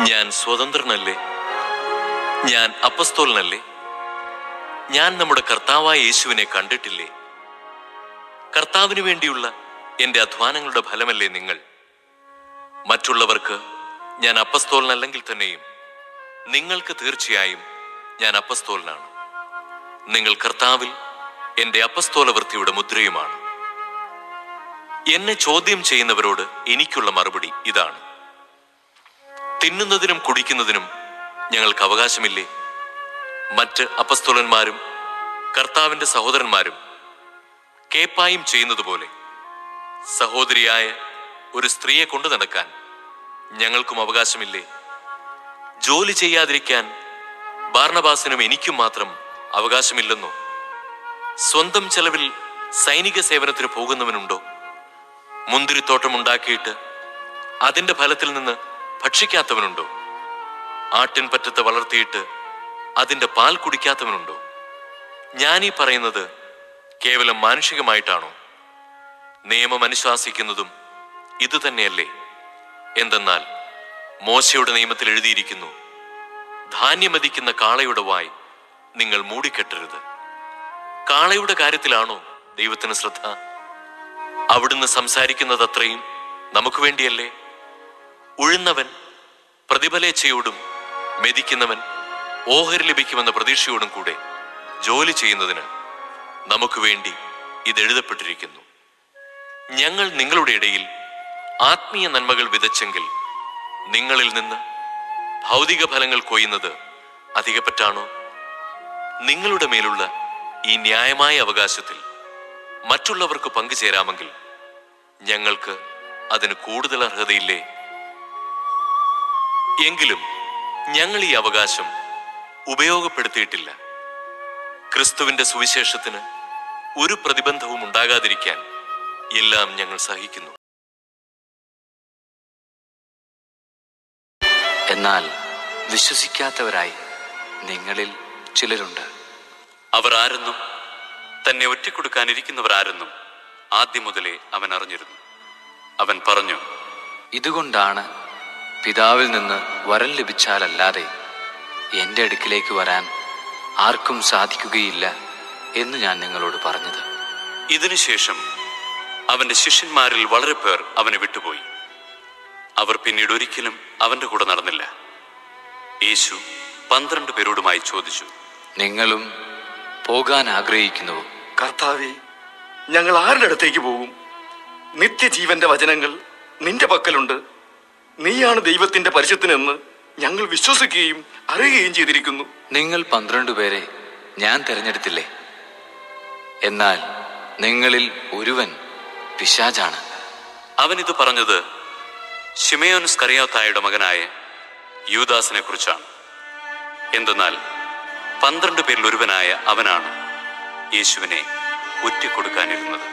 ഞാൻ സ്വതന്ത്രനല്ലേ? ഞാൻ അപ്പസ്തോലനല്ലേ? ഞാൻ നമ്മുടെ കർത്താവായ യേശുവിനെ കണ്ടിട്ടില്ലേ? കർത്താവിന് വേണ്ടിയുള്ള എൻ്റെ അധ്വാനങ്ങളുടെ ഫലമല്ലേ നിങ്ങൾ? മറ്റുള്ളവർക്ക് ഞാൻ അപ്പസ്തോലനല്ലെങ്കിൽ തന്നെയും നിങ്ങൾക്ക് തീർച്ചയായും ഞാൻ അപ്പസ്തോലനാണ്. നിങ്ങൾ കർത്താവിൽ എൻ്റെ അപ്പസ്തോല വൃത്തിയുടെ മുദ്രയുമാണ്. എന്നെ ചോദ്യം ചെയ്യുന്നവരോട് എനിക്കുള്ള മറുപടി ഇതാണ്: തിന്നുന്നതിനും കുടിക്കുന്നതിനും ഞങ്ങൾക്ക് അവകാശമില്ലേ? മറ്റ് അപ്പസ്തോലന്മാരും കർത്താവിൻ്റെ സഹോദരന്മാരും കേപ്പായും ചെയ്യുന്നത് പോലെ സഹോദരിയായ ഒരു സ്ത്രീയെ കൊണ്ടു നടക്കാൻ ഞങ്ങൾക്കും അവകാശമില്ലേ? ജോലി ചെയ്യാതിരിക്കാൻ ബാർണബാസിനും എനിക്കും മാത്രം അവകാശമില്ലെന്നോ? സ്വന്തം ചെലവിൽ സൈനിക സേവനത്തിന് പോകുന്നവനുണ്ടോ? മുന്തിരിത്തോട്ടം ഉണ്ടാക്കിയിട്ട് അതിൻ്റെ ഫലത്തിൽ നിന്ന് ഭക്ഷിക്കാത്തവനുണ്ടോ? ആട്ടിൻ പറ്റത്ത് വളർത്തിയിട്ട് അതിൻ്റെ പാൽ കുടിക്കാത്തവനുണ്ടോ? ഞാനീ പറയുന്നത് കേവലം മാനുഷികമായിട്ടാണോ? നിയമം അനുശാസിക്കുന്നതും ഇതുതന്നെയല്ലേ? എന്തെന്നാൽ മോശയുടെ നിയമത്തിൽ എഴുതിയിരിക്കുന്നു, ധാന്യമതിക്കുന്ന കാളയുടെ വായ് നിങ്ങൾ മൂടിക്കെട്ടരുത്. കാളയുടെ കാര്യത്തിലാണോ ദൈവത്തിന് ശ്രദ്ധ? അവിടുന്ന് സംസാരിക്കുന്നതത്രയും നമുക്ക് വേണ്ടിയല്ലേ? ഉഴുന്നവൻ പ്രതിഫലേച്ഛയോടും മെതിക്കുന്നവൻ ഓഹരി ലഭിക്കുമെന്ന പ്രതീക്ഷയോടും കൂടെ ജോലി ചെയ്യുന്നതിന് നമുക്ക് വേണ്ടി ഇതെഴുതപ്പെട്ടിരിക്കുന്നു. ഞങ്ങൾ നിങ്ങളുടെ ഇടയിൽ ആത്മീയ നന്മകൾ വിതച്ചെങ്കിൽ നിങ്ങളിൽ നിന്ന് ഭൗതിക ഫലങ്ങൾ കൊയ്യുന്നത് അധികപ്പറ്റാണോ? നിങ്ങളുടെ മേലുള്ള ഈ ന്യായമായ അവകാശത്തിൽ മറ്റുള്ളവർക്ക് പങ്കുചേരാമെങ്കിൽ ഞങ്ങൾക്ക് അതിന് കൂടുതൽ അർഹതയില്ലേ? എങ്കിലും ഞങ്ങൾ ഈ അവകാശം ഉപയോഗപ്പെടുത്തിയിട്ടില്ല. ക്രിസ്തുവിന്റെ സുവിശേഷത്തിന് ഒരു പ്രതിബന്ധവും ഉണ്ടാകാതിരിക്കാൻ എല്ലാം ഞങ്ങൾ സഹിക്കുന്നു. എന്നാൽ വിശ്വസിക്കാത്തവരായി നിങ്ങളിൽ ചിലരുണ്ട്. അവർ ആരെന്നും തന്നെ ഒറ്റിക്കൊടുക്കാനിരിക്കുന്നവരാരെന്നും ആദ്യം മുതലേ അവൻ അറിഞ്ഞിരുന്നു. അവൻ പറഞ്ഞു, ഇതുകൊണ്ടാണ് പിതാവിൽ നിന്ന് വരം ലഭിച്ചാലല്ലാതെ എൻ്റെ അടുക്കിലേക്ക് വരാൻ ആർക്കും സാധിക്കുകയില്ല എന്ന് ഞാൻ നിങ്ങളോട് പറഞ്ഞത്. ഇതിനുശേഷം അവന്റെ ശിഷ്യന്മാരിൽ വളരെ പേർ അവനെ വിട്ടുപോയി. അവർ പിന്നീട് ഒരിക്കലും അവന്റെ കൂടെ നടന്നില്ല. യേശു 12 പേരോടുമായി ചോദിച്ചു, നിങ്ങളും പോകാൻ ആഗ്രഹിക്കുന്നുവോ? കർത്താവേ, ഞങ്ങൾ ആരുടെ അടുത്തേക്ക് പോകും? നിത്യജീവന്റെ വചനങ്ങൾ നിന്റെ പക്കലുണ്ട്. നീയാണ് ദൈവത്തിന്റെ പരിശുദ്ധനെന്ന് ഞങ്ങൾ വിശ്വസിക്കുകയും അറിയുകയും ചെയ്തിരിക്കുന്നു. നിങ്ങൾ 12 പേരെ ഞാൻ തിരഞ്ഞെടുത്തില്ലേ? എന്നാൽ നിങ്ങളിൽ ഒരുവൻ പിശാചാണ്. അവൻ ഇത് പറഞ്ഞത് ശിമയോൻ സ്കറിയോത്തായുടെ മകനായ യൂദാസിനെ കുറിച്ചാണ്. എന്തെന്നാൽ 12 പേരിൽ ഒരുവനായ അവനാണ് യേശുവിനെ ഒറ്റിക്കൊടുക്കാനിരുന്നത്.